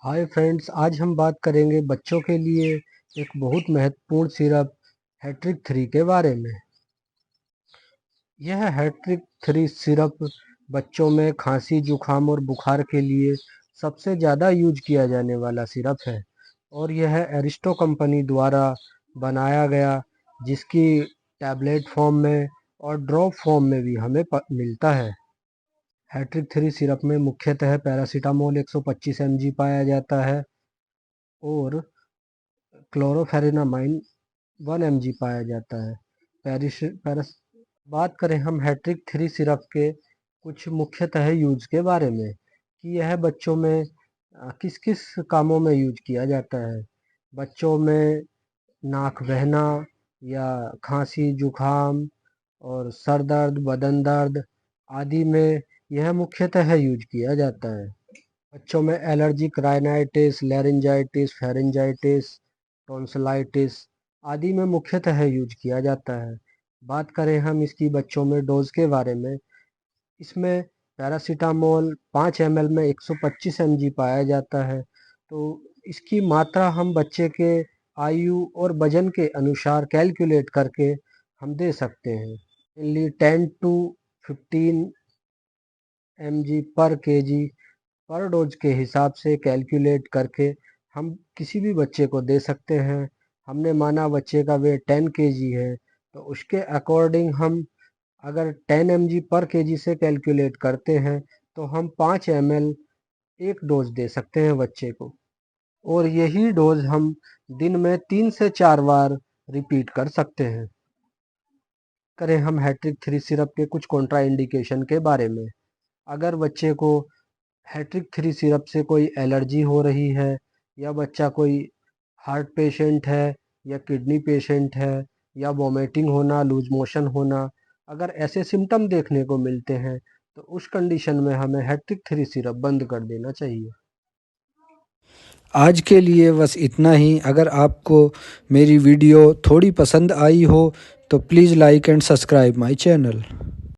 Hi friends, आज हम बात करेंगे बच्चों के लिए एक बहुत महत्वपूर्ण सिरप हैट्रिक 3 के बारे में। यह हैट्रिक 3 सिरप बच्चों में खांसी, जुखाम और बुखार के लिए सबसे ज़्यादा यूज किया जाने वाला सिरप है और यह एरिस्टो कंपनी द्वारा बनाया गया, जिसकी टैबलेट फॉर्म में और ड्रॉप फॉर्म में भी हमें मिलता है। हैट्रिक 3 सिरप में मुख्यतः पैरासीटामोल 125 mg पाया जाता है और क्लोरोफेरेनामाइन 1 mg पाया जाता है। बात करें हम हैट्रिक 3 सिरप के कुछ मुख्यतः यूज के बारे में कि यह बच्चों में किस किस कामों में यूज किया जाता है। बच्चों में नाक बहना या खांसी, जुखाम और सर दर्द, बदन दर्द आदि में यह मुख्यतः यूज किया जाता है। बच्चों में allergic rhinitis, laryngitis, pharyngitis, tonsillitis आदि में मुख्यतः यूज किया जाता है। बात करें हम इसकी बच्चों में डोज के बारे में, इसमें पैरासीटामोल 5 ml में 125 mg पाया जाता है। तो इसकी मात्रा हम बच्चे के आयु और वजन के अनुसार कैलकुलेट करके हम दे सकते हैं। मेनली 10 to 15 mg पर kg पर डोज के हिसाब से कैलकुलेट करके हम किसी भी बच्चे को दे सकते हैं। हमने माना बच्चे का वेट 10 kg है, तो उसके अकॉर्डिंग हम अगर 10 mg पर kg से कैलकुलेट करते हैं तो हम 5 ml एक डोज दे सकते हैं बच्चे को, और यही डोज हम दिन में 3 से 4 बार रिपीट कर सकते हैं। करें हम हैट्रिक 3 सिरप के कुछ कॉन्ट्रा इंडिकेशन के बारे में। अगर बच्चे को हैट्रिक 3 सिरप से कोई एलर्जी हो रही है, या बच्चा कोई हार्ट पेशेंट है या किडनी पेशेंट है, या वॉमिटिंग होना, लूज मोशन होना, अगर ऐसे सिम्टम देखने को मिलते हैं तो उस कंडीशन में हमें हैट्रिक 3 सिरप बंद कर देना चाहिए। आज के लिए बस इतना ही। अगर आपको मेरी वीडियो थोड़ी पसंद आई हो तो please like and subscribe my channel.